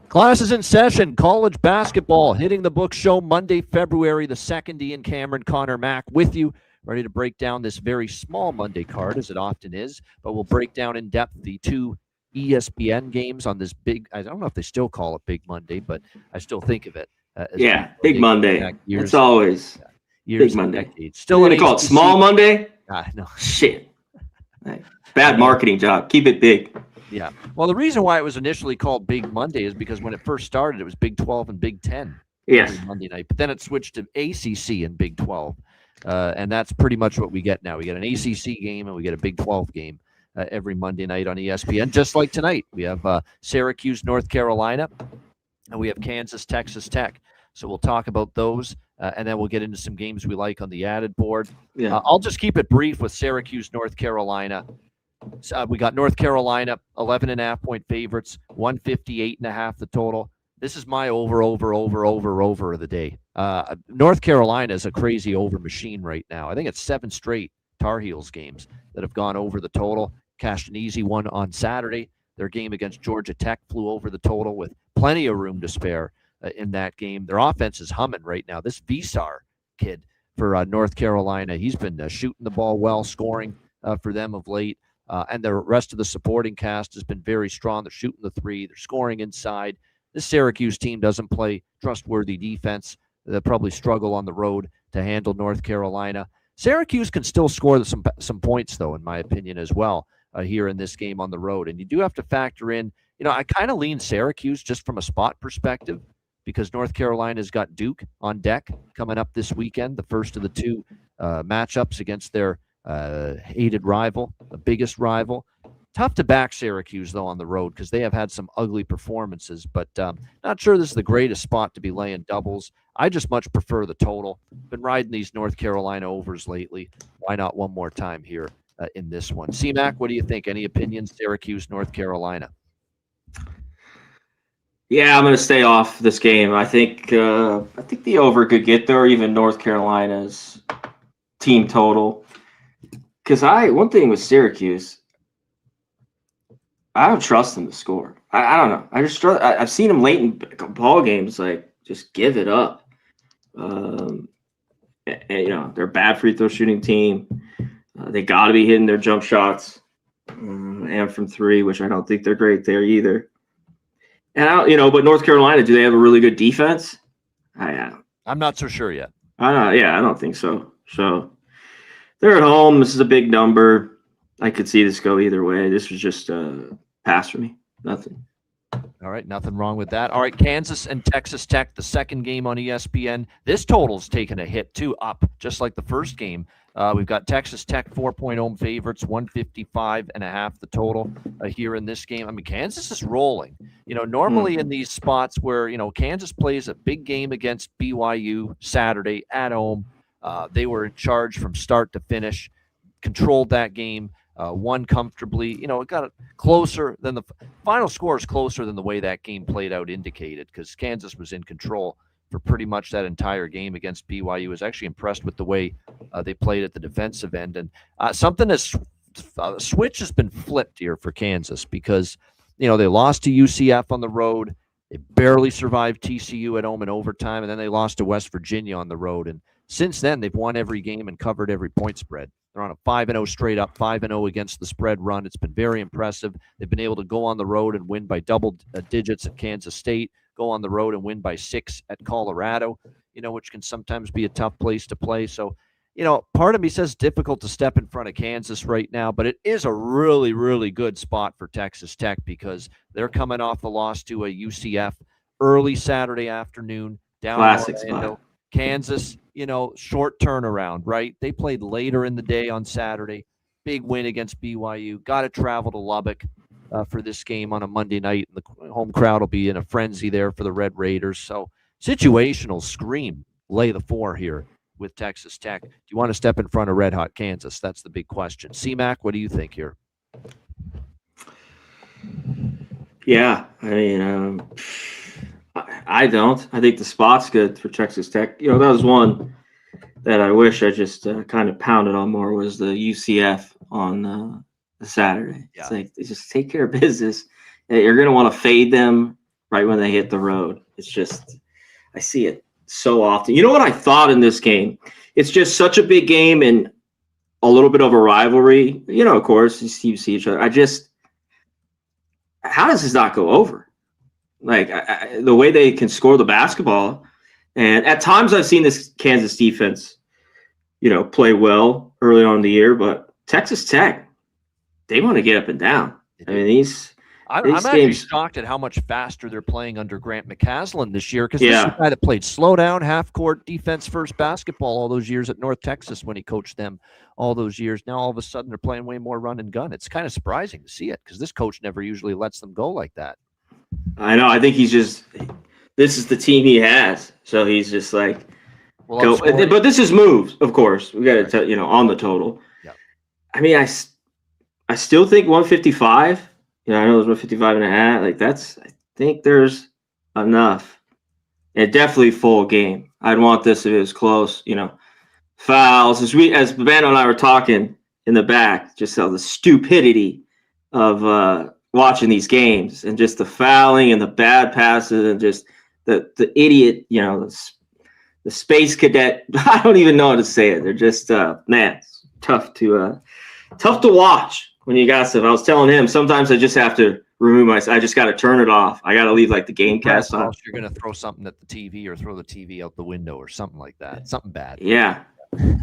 Classes in session, college basketball, hitting the book show Monday, February the 2nd. Ian Cameron, Connor Mack with you, ready to break down this very small Monday card, as it often is, but we'll break down in depth the two ESPN games on this big, I don't know if they still call it Big Monday, but I still think of it as Big Monday. It's always Big Monday. Decades. Still going to call it Small Monday? No. Shit. Bad marketing job. Keep it big. Yeah. Well, the reason why it was initially called Big Monday is because when it first started, it was Big 12 and Big 10 every Monday night. But then it switched to ACC and Big 12. And that's pretty much what we get now. We get an ACC game and we get a Big 12 game every Monday night on ESPN, just like tonight. We have Syracuse, North Carolina, and we have Kansas, Texas Tech. So we'll talk about those, and then we'll get into some games we like on the added board. Yeah. I'll just keep it brief with Syracuse, North Carolina. We got North Carolina, 11.5-point favorites, 158.5 the total. This is my over of the day. North Carolina is a crazy over machine right now. I think it's 7 straight Tar Heels games that have gone over the total. Cashed an easy one on Saturday. Their game against Georgia Tech flew over the total with plenty of room to spare in that game. Their offense is humming right now. This Visar kid for North Carolina, he's been shooting the ball well, scoring for them of late. And the rest of the supporting cast has been very strong. They're shooting the three. They're scoring inside. This Syracuse team doesn't play trustworthy defense. They'll probably struggle on the road to handle North Carolina. Syracuse can still score some points, though, in my opinion, as well, here in this game on the road. And you do have to factor in, I kind of lean Syracuse just from a spot perspective because North Carolina's got Duke on deck coming up this weekend, the first of the two matchups against their hated rival, the biggest rival. Tough to back Syracuse, though, on the road because they have had some ugly performances, but not sure this is the greatest spot to be laying doubles. I just much prefer the total. Been riding these North Carolina overs lately. Why not one more time here in this one? C-Mac, what do you think? Any opinions? Syracuse, North Carolina? Yeah, I'm going to stay off this game. I think the over could get there, even North Carolina's team total. Because one thing with Syracuse, I don't trust them to score. I don't know. I just trust. I've seen them late in ball games, like just give it up. And, they're a bad free throw shooting team. They got to be hitting their jump shots and from three, which I don't think they're great there either. And but North Carolina, do they have a really good defense? I'm not so sure yet. I don't think so. So they're at home. This is a big number. I could see this go either way. This was just a pass for me. Nothing. All right, nothing wrong with that. All right, Kansas and Texas Tech, the second game on ESPN. This total's taken a hit, too, up, just like the first game. We've got Texas Tech 4-point home favorites, 155.5 the total here in this game. I mean, Kansas is rolling. Normally in these spots where, Kansas plays a big game against BYU Saturday at home, they were in charge from start to finish, controlled that game, won comfortably. It got closer than the final score is closer than the way that game played out indicated because Kansas was in control for pretty much that entire game against BYU. I was actually impressed with the way they played at the defensive end. And something that's switch has been flipped here for Kansas because, they lost to UCF on the road. They barely survived TCU at home in overtime, and then they lost to West Virginia on the road. And since then, they've won every game and covered every point spread. They're on a 5-0 straight up, 5-0 against the spread run. It's been very impressive. They've been able to go on the road and win by double digits at Kansas State, go on the road and win by 6 at Colorado, which can sometimes be a tough place to play. So, part of me says difficult to step in front of Kansas right now, but it is a really, really good spot for Texas Tech because they're coming off the loss to a UCF early Saturday afternoon down Classic in Orlando. spot. Kansas, short turnaround, right? They played later in the day on Saturday. Big win against BYU. Got to travel to Lubbock for this game on a Monday night. And the home crowd will be in a frenzy there for the Red Raiders. So situational scream, lay the 4 here with Texas Tech. Do you want to step in front of Red Hot Kansas? That's the big question. C-Mac, what do you think here? Yeah, I mean, I don't. I think the spot's good for Texas Tech. That was one that I wish I just kind of pounded on more was the UCF on the Saturday. Yeah. It's like, just take care of business. You're going to want to fade them right when they hit the road. It's just, I see it so often. You know what I thought in this game? It's just such a big game and a little bit of a rivalry. Of course, you see each other. How does this not go over? Like the way they can score the basketball. And at times I've seen this Kansas defense, play well early on in the year, but Texas Tech, they want to get up and down. I mean, I'm games, actually shocked at how much faster they're playing under Grant McCaslin this year, because this is a guy that played slow down, half-court, defense-first basketball all those years at North Texas when he coached them all those years. Now all of a sudden they're playing way more run and gun. It's kind of surprising to see it because this coach never usually lets them go like that. I know. I think he's just – this is the team he has. So he's just like go. But this is moves, of course. We got to tell on the total. Yep. I mean, I still think 155 – I know it was 155 and a half. Like I think there's enough. And definitely full game. I'd want this if it was close. Fouls. As Babano and I were talking in the back, just the stupidity of watching these games and just the fouling and the bad passes and just the idiot, the space cadet. I don't even know how to say it. They're just it's tough to watch. When you got stuff, I was telling him sometimes I just have to remove I just got to turn it off. I got to leave the game cast on. You're going to throw something at the TV or throw the TV out the window or something like that. Something bad. Yeah.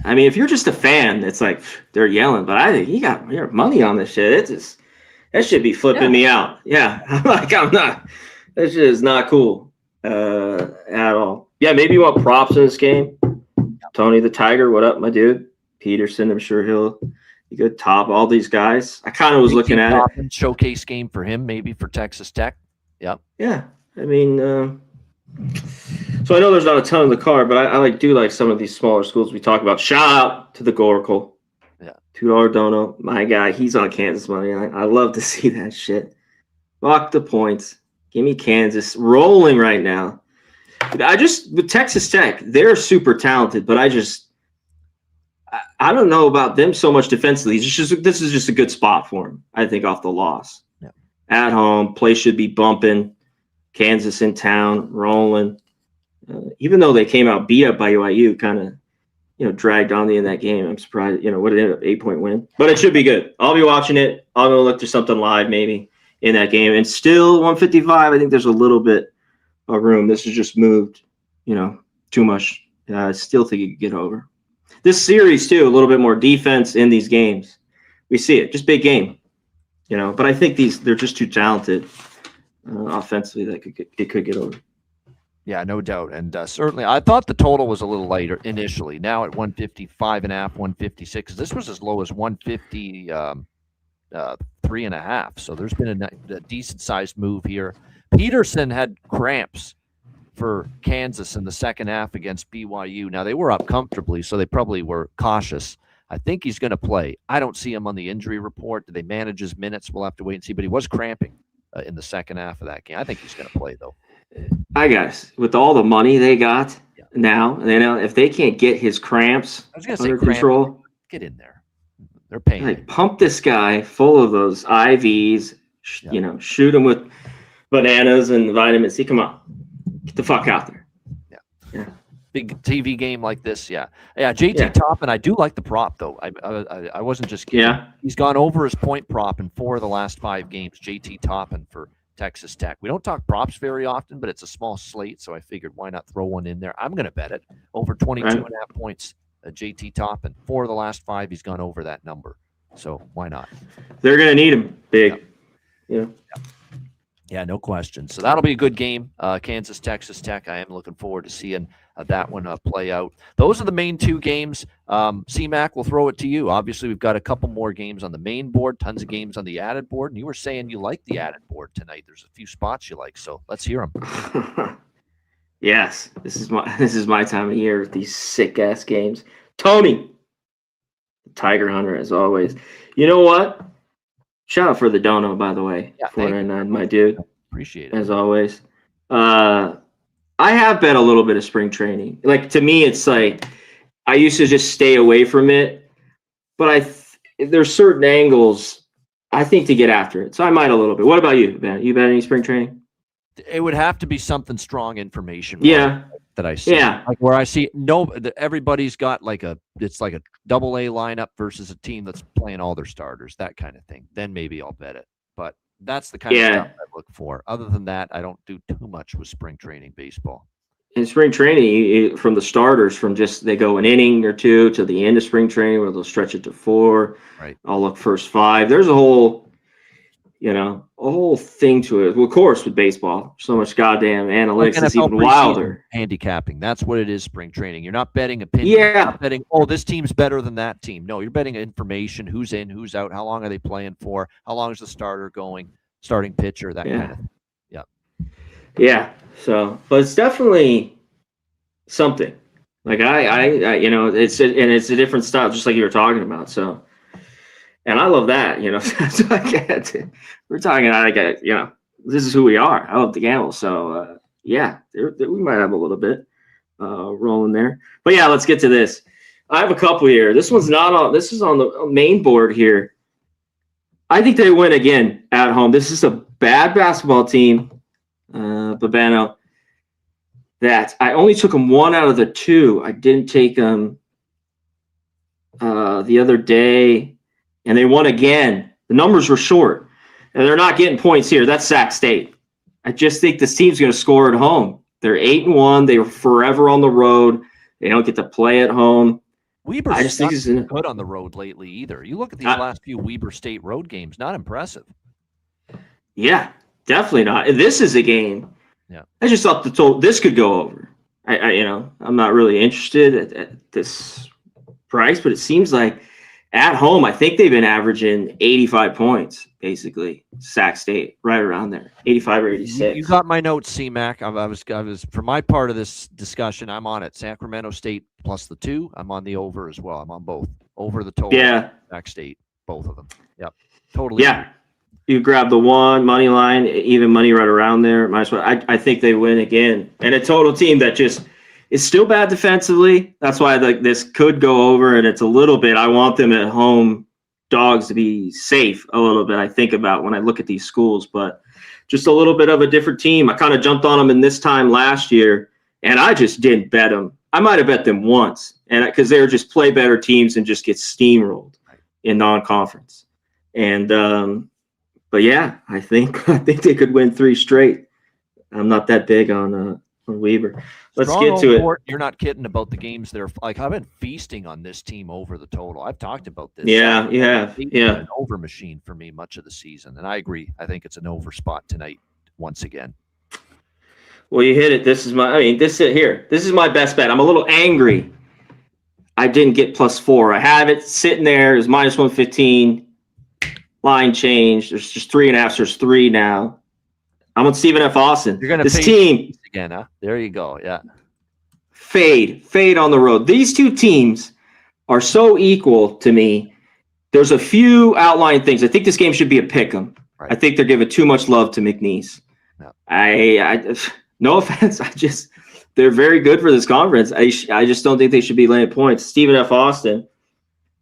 I mean, if you're just a fan, it's like they're yelling, but I think you got your money on this shit. That should be flipping me out. Yeah. I'm not. That shit is not cool at all. Yeah. Maybe you want props in this game. Tony the Tiger. What up, my dude? Peterson. I'm sure he'll. Good top, all these guys. I kind of was looking at it. Showcase game for him, maybe for Texas Tech. Yep. Yeah. I mean, so I know there's not a ton of the card, but I do like some of these smaller schools we talk about. Shout out to the Goracle. Yeah. $2 dono. My guy, he's on Kansas money. I love to see that shit. Fuck the points. Give me Kansas rolling right now. With Texas Tech, they're super talented, but I don't know about them so much defensively. This is just a good spot for them, I think, off the loss. Yeah. At home, play should be bumping. Kansas in town, rolling. Even though they came out beat up by UIU, kind of, dragged on in that game. I'm surprised, what it ended up 8-point win. But it should be good. I'll be watching it. I'll go look through something live maybe in that game. And still 155, I think there's a little bit of room. This is just moved, too much. I still think you could get over. This series, too, a little bit more defense in these games. We see it. Just big game. But I think they're just too talented offensively that it could get over. Yeah, no doubt. And certainly, I thought the total was a little lighter initially. Now at 155 and a half, 156. This was as low as 153 and a half. So there's been a decent-sized move here. Peterson had cramps for Kansas in the second half against BYU. Now, they were up comfortably, so they probably were cautious. I think he's going to play. I don't see him on the injury report. Do they manage his minutes? We'll have to wait and see. But he was cramping in the second half of that game. I think he's going to play, though. I guess with all the money they got now, if they can't get his cramps under control, get in there. They're paying. Pump this guy full of those IVs. Shoot him with bananas and vitamin C. Come on. Get the fuck out there. Yeah. Big TV game like this. Yeah. JT Toppin, I do like the prop, though. I wasn't just kidding. Yeah. He's gone over his point prop in 4 of the last 5 games. JT Toppin for Texas Tech. We don't talk props very often, but it's a small slate, so I figured why not throw one in there. I'm going to bet it. Over 22 and a half points, JT Toppin. 4 of the last 5, he's gone over that number. So why not? They're going to need him big. Yeah. Yeah, no question. So that'll be a good game. Kansas, Texas Tech. I am looking forward to seeing that one play out. Those are the main 2 games. C-Mac, we'll throw it to you. Obviously, we've got a couple more games on the main board, tons of games on the added board. And you were saying you like the added board tonight. There's a few spots you like, so let's hear them. Yes, this is my time of year with these sick ass games. Tony, Tiger Hunter, as always. You know what? Shout out for the dono, by the way. Yeah, thank you. 499, my dude, Appreciate it. as always. I have bet a little bit of spring training. Like, to me, it's like I used to just stay away from it, but there's certain angles I think to get after it. So I might a little bit. What about you, Ben? You bet any spring training? It would have to be something strong information. Yeah. That I see. Yeah. Like where I see everybody's got it's like a double A lineup versus a team that's playing all their starters, that kind of thing. Then maybe I'll bet it. But that's the kind of stuff I look for. Other than that, I don't do too much with spring training baseball. In spring training, from the starters, from just they go an inning or two to the end of spring training where they'll stretch it to 4. Right. I'll look first 5. There's a whole thing to it. Well, of course, with baseball, so much goddamn analytics. It's even wilder. Handicapping. That's what it is, spring training. You're not betting opinion. Yeah. You're not betting, this team's better than that team. No, you're betting information. Who's in, who's out, how long are they playing for, how long is the starter going, starting pitcher, that kind of thing. Yeah. Yeah. So, but it's definitely something. Like it's a different style, just like you were talking about. So, and I love that, so we're talking, this is who we are. I love the gamble. So, we might have a little bit rolling there. But yeah, let's get to this. I have a couple here. This one's not on. This is on the main board here. I think they win again at home. This is a bad basketball team, Babano, that I only took them 1 out of the 2. I didn't take them the other day. And they won again. The numbers were short. And they're not getting points here. That's Sac State. I just think this team's going to score at home. They're 8-1. They were forever on the road. They don't get to play at home. Weber's not good on the road lately either. You look at these last few Weber State road games, not impressive. Yeah, definitely not. This is a game. Yeah. I just thought this could go over. I'm not really interested at this price, but it seems like at home, I think they've been averaging 85 points, basically. Sac State, right around there, 85 or 86. You got my notes, C-Mac. I was for my part of this discussion, I'm on it. Sacramento State plus the 2. I'm on the over as well. I'm on both. Over the total. Yeah. Sac State, both of them. Yep. Totally. Yeah. You grab the 1 money line, even money right around there. Might as well. I think they win again. And a total team that just is still bad defensively. That's why this could go over, and it's a little bit. I want them at home dogs to be safe a little bit. I think about when I look at these schools, but just a little bit of a different team. I kind of jumped on them in this time last year, and I just didn't bet them. I might have bet them once, and because they were just play better teams and just get steamrolled in non-conference. And but yeah, I think they could win 3 straight. I'm not that big on Weber. Let's get to it. You're not kidding about the games there. Like, I've been feasting on this team over the total. I've talked about this. Yeah, you have. Yeah. An over machine for me much of the season. And I agree. I think it's an over spot tonight once again. Well, you hit it. This is my best bet. I'm a little angry I didn't get +4. I have it sitting there. It's -115. Line change. There's just 3.5. So there's 3 now. I'm on Stephen F. Austin. You're going to this team again, huh? There you go. Yeah. Fade on the road. These two teams are so equal to me. There's a few outlying things. I think this game should be a pick 'em. Right. I think they're giving too much love to McNeese. No. I no offense. They're very good for this conference. I just don't think they should be laying points. Stephen F. Austin,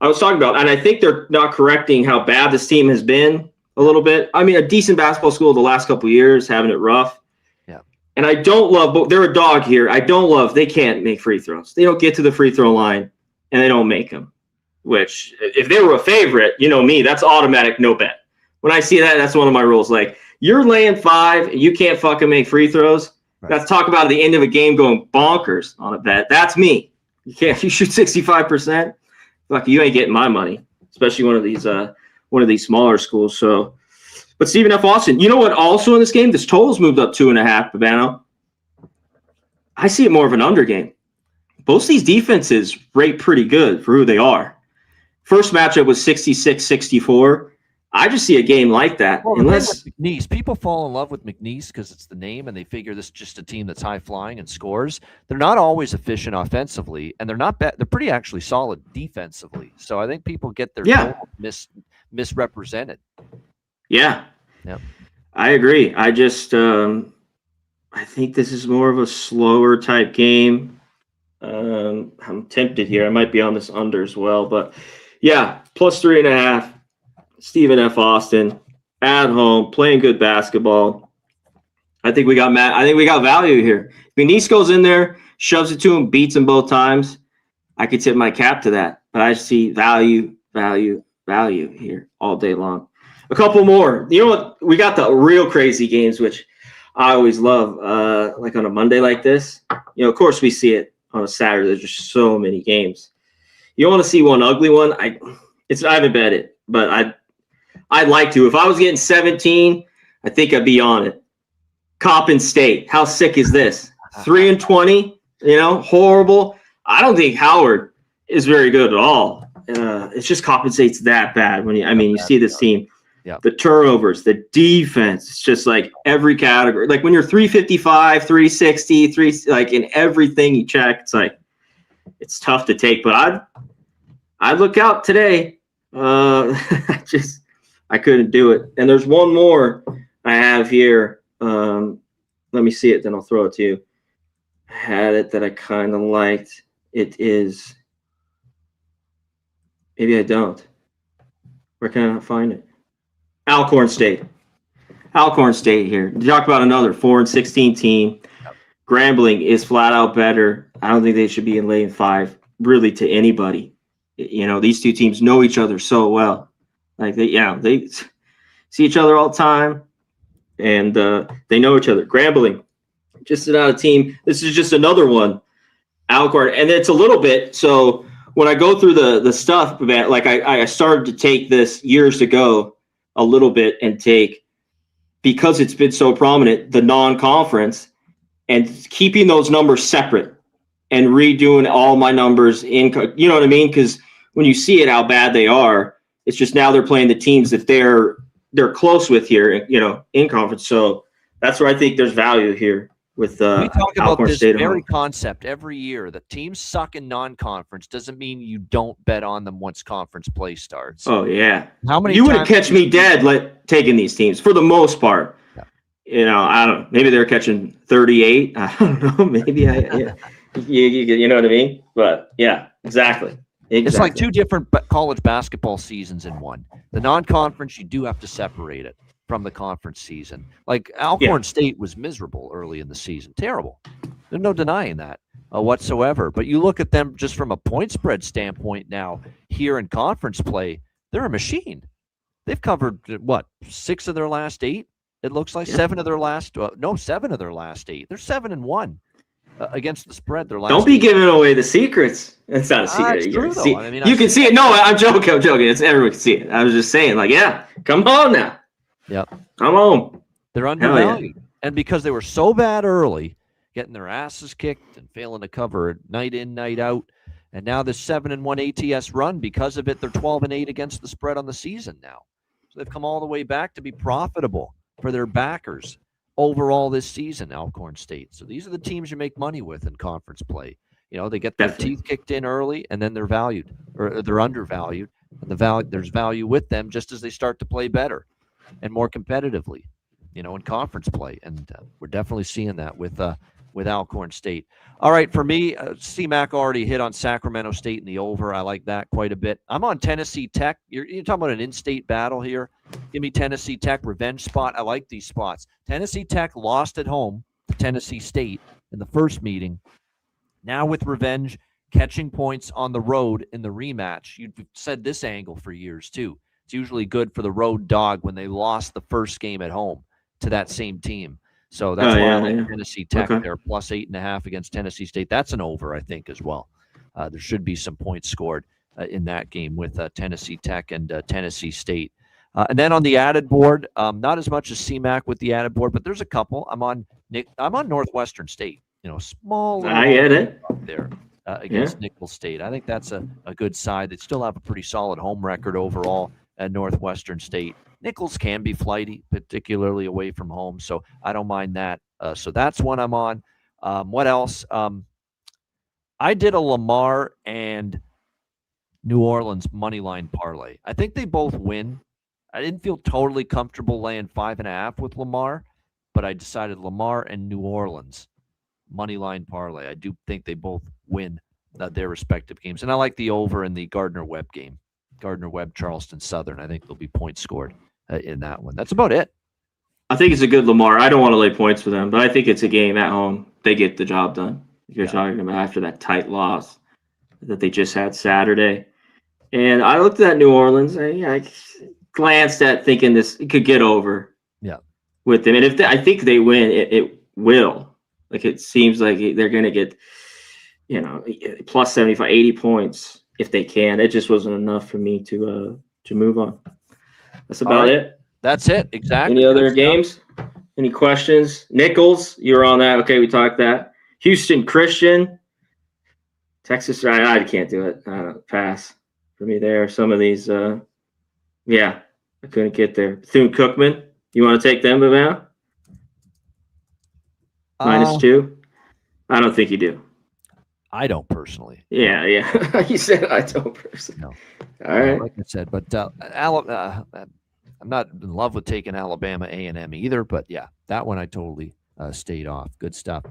I was talking about, and I think they're not correcting how bad this team has been a little bit. I mean, a decent basketball school the last couple of years, having it rough. Yeah. And I don't love, but they're a dog here. I don't love, they can't make free throws. They don't get to the free throw line, and they don't make them. Which, if they were a favorite, you know me, that's automatic no bet. When I see that, that's one of my rules. Like, you're laying 5, and you can't fucking make free throws. Right. That's talk about at the end of a game going bonkers on a bet. That's me. You shoot 65%. Fuck, you ain't getting my money, especially one of these smaller schools. So, but Stephen F. Austin, you know what? Also in this game, this total's moved up 2.5. Babano, I see it more of an under game. Both of these defenses rate pretty good for who they are. First matchup was 66-64. I just see a game like that. Well, Unless McNeese, people fall in love with McNeese because it's the name, and they figure this is just a team that's high flying and scores. They're not always efficient offensively, and they're not bad. They're pretty actually solid defensively. So I think people get their total misrepresented. Yeah, Yep. I agree. I just I think this is more of a slower type game. I'm tempted here. I might be on this under as well, but yeah, plus 3.5. Stephen F. Austin at home playing good basketball. I think we got value here. If McNeese goes in there, shoves it to him, beats him both times, I could tip my cap to that. But I see value here all day long. A couple more. You know what? We got the real crazy games, which I always love. Like on a Monday like this, of course we see it on a Saturday. There's just so many games. You want to see one ugly one? I haven't bet it, but I'd like to. If I was getting 17, I think I'd be on it. Coppin State. How sick is this? 3-20. Horrible. I don't think Howard is very good at all. It's just Coppin State's that bad. You see this team. Yeah. The turnovers, the defense, it's just like every category. Like when you're 355, 360, like in everything you check, it's like it's tough to take. But I'd look out today. I couldn't do it. And there's one more I have here. Let me see it, then I'll throw it to you. I had it that I kind of liked. It is. Maybe I don't. Where can I find it? Alcorn State. Alcorn State here. You talk about another 4-16 team. Grambling is flat out better. I don't think they should be in lane 5, really, to anybody. These two teams know each other so well. Like they see each other all the time, and they know each other. Grambling, just another team. This is just another one. Alcorn, and it's a little bit. So when I go through the stuff, like I started to take this years ago a little bit and take, because it's been so prominent, the non-conference, and keeping those numbers separate and redoing all my numbers in. You know what I mean? Because when you see it, how bad they are. It's just now they're playing the teams that they're close with here, in conference. So that's where I think there's value here with we talk about Alcorn this State very concept every year. The teams suck in non-conference doesn't mean you don't bet on them once conference play starts. Oh yeah, how many? You wouldn't catch me dead taking these teams for the most part. Yeah. I don't know. Maybe they're catching 38. I don't know. Maybe you know what I mean? But yeah, exactly. It's like two different college basketball seasons in one. The non-conference, you do have to separate it from the conference season. Like Alcorn State was miserable early in the season. Terrible. There's no denying that whatsoever. But you look at them just from a point spread standpoint now here in conference play, they're a machine. They've covered, 6 of their last 8? It looks like 7 of their last 8. They're 7-1. Against the spread, their last. Don't be giving away the secrets. It's not a secret. It's true, though. You can see it. No, I'm joking. Everyone can see it. I was just saying, come on now. Yep. Come on. They're undervalued. And because they were so bad early, getting their asses kicked and failing to cover night in, night out, and now this 7-1 ATS run, because of it, they're 12-8 against the spread on the season now. So they've come all the way back to be profitable for their backers overall this season, Alcorn State. So these are the teams you make money with in conference play. They get their teeth kicked in early, and then they're valued, or they're undervalued, and there's value with them just as they start to play better and more competitively, in conference play. And we're definitely seeing that with Alcorn State. All right, for me, C-Mac already hit on Sacramento State in the over. I like that quite a bit. I'm on Tennessee Tech. You're talking about an in-state battle here. Give me Tennessee Tech, revenge spot. I like these spots. Tennessee Tech lost at home to Tennessee State in the first meeting. Now with revenge, catching points on the road in the rematch. You've said this angle for years, too. It's usually good for the road dog when they lost the first game at home to that same team. So that's why I like Tennessee Tech. They're plus 8.5 against Tennessee State. That's an over, I think, as well. There should be some points scored in that game with Tennessee Tech and Tennessee State. And then on the added board, not as much as CMAC with the added board, but there's a couple. I'm on Northwestern State. Small. I get it there against Nicholls State. I think that's a good side. They still have a pretty solid home record overall. at Northwestern State. Nichols can be flighty, particularly away from home, so I don't mind that. So that's one I'm on. What else? I did a Lamar and New Orleans money line parlay. I think they both win. I didn't feel totally comfortable laying 5.5 with Lamar, but I decided Lamar and New Orleans money line parlay. I do think they both win their respective games, and I like the over in the Gardner-Webb game. Gardner-Webb, Charleston Southern. I think there'll be points scored in that one. That's about it. I think it's a good Lamar. I don't want to lay points for them, but I think it's a game at home. They get the job done. You're talking about after that tight loss that they just had Saturday. And I looked at New Orleans. I glanced at thinking this it could get over. Yeah. With them, and if I think they win, it will. Like it seems like they're going to get, plus 75, 80 points if they can. It just wasn't enough for me to move on. That's about it. That's it. Exactly. Any other games? Any questions? Nichols, you were on that. Okay, we talked that. Houston Christian. Texas, I can't do it. Pass for me there. Some of these, I couldn't get there. Bethune-Cookman, you want to take them about? -2? I don't think you do. I don't personally. Yeah. You said I don't personally. No. All right. Like I said, but I'm not in love with taking Alabama A&M either, but yeah, that one I totally stayed off. Good stuff.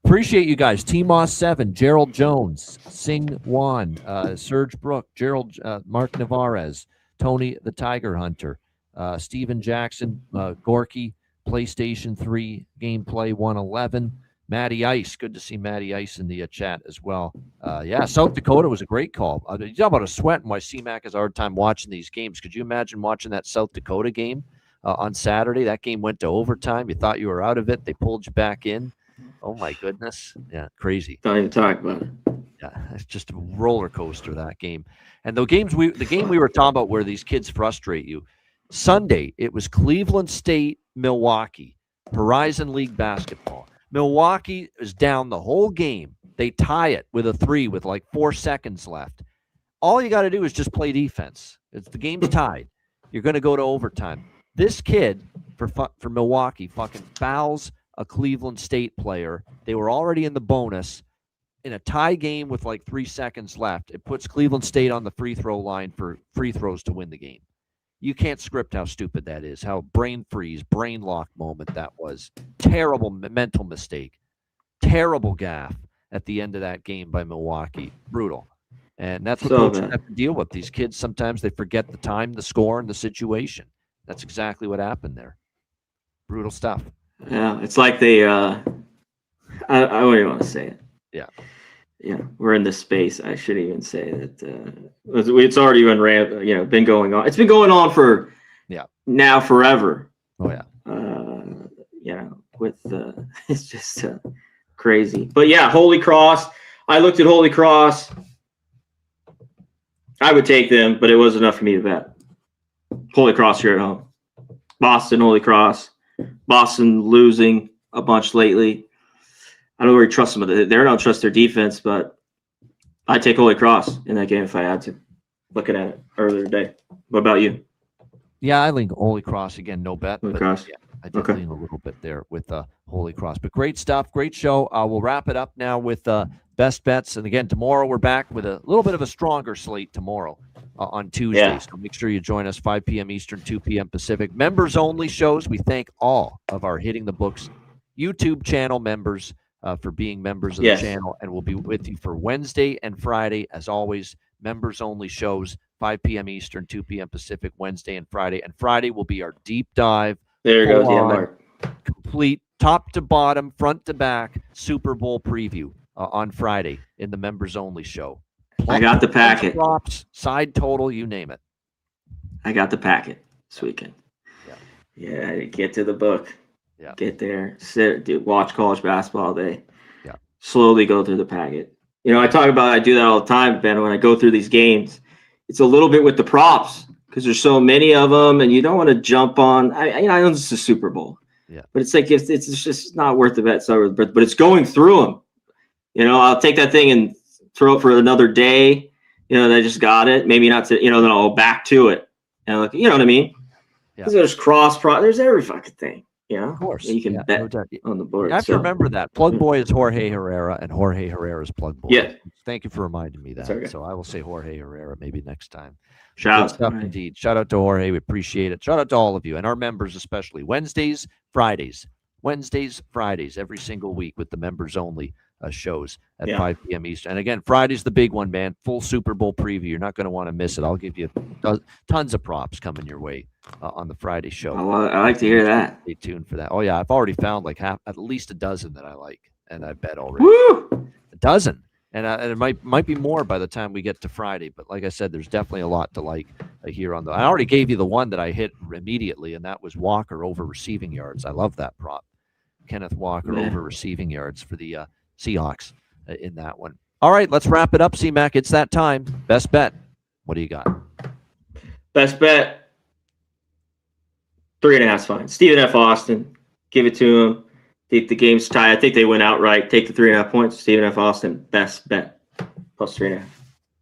Appreciate you guys. T-Moss 7, Gerald Jones, Sing Wan, Serge Brook, Gerald, Mark Navarez, Tony the Tiger Hunter, Steven Jackson, Gorky, PlayStation 3, Gameplay 111, Matty Ice. Good to see Matty Ice in the chat as well. South Dakota was a great call. You talk about a sweat and why CMAC has a hard time watching these games. Could you imagine watching that South Dakota game on Saturday? That game went to overtime. You thought you were out of it. They pulled you back in. Oh, my goodness. Yeah, crazy. Don't even talk about it. Yeah, it's just a roller coaster, that game. And the game we were talking about where these kids frustrate you. Sunday, it was Cleveland State, Milwaukee, Horizon League basketball. Milwaukee is down the whole game. They tie it with a 3 with like 4 seconds left. All you got to do is just play defense. The game's tied. You're going to go to overtime. This kid for Milwaukee fucking fouls a Cleveland State player. They were already in the bonus in a tie game with like 3 seconds left. It puts Cleveland State on the free throw line for free throws to win the game. You can't script how stupid that is, how brain freeze, brain lock moment that was. Terrible mental mistake. Terrible gaffe at the end of that game by Milwaukee. Brutal. And that's what coaches have to deal with. These kids, sometimes they forget the time, the score, and the situation. That's exactly what happened there. Brutal stuff. Yeah, it's like they I wouldn't even want to say it. Yeah, we're in this space. I shouldn't even say that. It's already been going on. It's been going on for now forever. Oh yeah. It's just crazy. But yeah, Holy Cross. I looked at Holy Cross. I would take them, but it wasn't enough for me to bet. Holy Cross here at home. Boston, Holy Cross. Boston losing a bunch lately. I don't really trust them. They don't trust their defense, but I'd take Holy Cross in that game if I had to. Looking at it earlier today. What about you? Yeah, I lean Holy Cross again. No bet. Holy Cross. Yeah, I did lean a little bit there with Holy Cross. But great stuff. Great show. We'll wrap it up now with best bets. And again, tomorrow we're back with a little bit of a stronger slate tomorrow on Tuesday. Yeah. So make sure you join us 5 p.m. Eastern, 2 p.m. Pacific. Members only shows. We thank all of our Hitting the Books YouTube channel members for being members of the channel, and we'll be with you for Wednesday and Friday. As always, members only shows, 5 p.m. Eastern, 2 p.m. Pacific, Wednesday and Friday. And Friday will be our deep dive. There you go. Yeah, Mark. Complete top to bottom, front to back Super Bowl preview on Friday in the members only show. I got the packet. Props, side total, you name it. I got the packet this weekend. Yeah, get to the book. Yeah. Get there, sit, watch college basketball all day. Yeah. Slowly go through the packet. I do that all the time, Ben, when I go through these games. It's a little bit with the props because there's so many of them and you don't want to jump on. I know this is a Super Bowl. Yeah. But it's like it's just not worth the bet. So, but it's going through them. I'll take that thing and throw it for another day. I just got it. Maybe not to, then I'll go back to it And like, you know what I mean? Yeah. Because there's there's every fucking thing, you know? Of course. You can Yeah, bet no doubt. on the board. You have to remember that. Plug boy is Jorge Herrera, and Jorge Herrera is plug boy. Yeah. Thank you for reminding me that. Okay. So I will say Jorge Herrera maybe next time. Shout Good out. stuff indeed. Shout out to Jorge. We appreciate it. Shout out to all of you and our members, especially Wednesdays, Fridays, every single week with the members only shows at 5 p.m. Eastern. And again, Friday's the big one, man. Full Super Bowl preview. You're not going to want to miss it. I'll give you tons of props coming your way on the Friday show. I like to hear that. Stay tuned for that. Oh yeah, I've already found like at least a dozen that I like, and I bet already. Woo! A dozen. And it might be more by the time we get to Friday. But like I said, there's definitely a lot to like here on the. I already gave you the one that I hit immediately, and that was Walker over receiving yards. I love that prop. Kenneth Walker over receiving yards for the Seahawks in that one. All right, let's wrap it up, C-Mac. It's that time. Best bet. What do you got? Best bet. 3.5's fine. Stephen F. Austin. Give it to him. Think the game's tied. I think they win outright. Take the 3.5 points. Stephen F. Austin, best bet. Plus 3.5.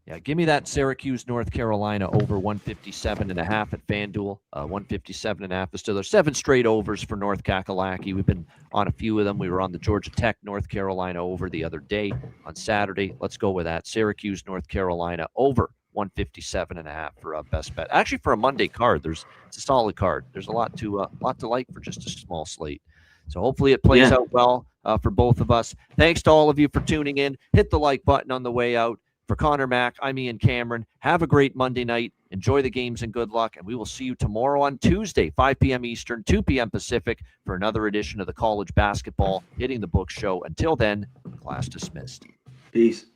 Yeah, give me that Syracuse, North Carolina over 157.5 at FanDuel. 157.5 is still there. 7 straight overs for North Kakalaki. We've been on a few of them. We were on the Georgia Tech, North Carolina over the other day on Saturday. Let's go with that. Syracuse, North Carolina over 157.5 for a best bet. Actually, for a Monday card, it's a solid card. There's a lot to like for just a small slate. So hopefully it plays out well for both of us. Thanks to all of you for tuning in. Hit the like button on the way out. For Connor Mack, I'm Ian Cameron. Have a great Monday night. Enjoy the games and good luck. And we will see you tomorrow on Tuesday, 5 p.m. Eastern, 2 p.m. Pacific, for another edition of the College Basketball Hitting the Book Show. Until then, class dismissed. Peace.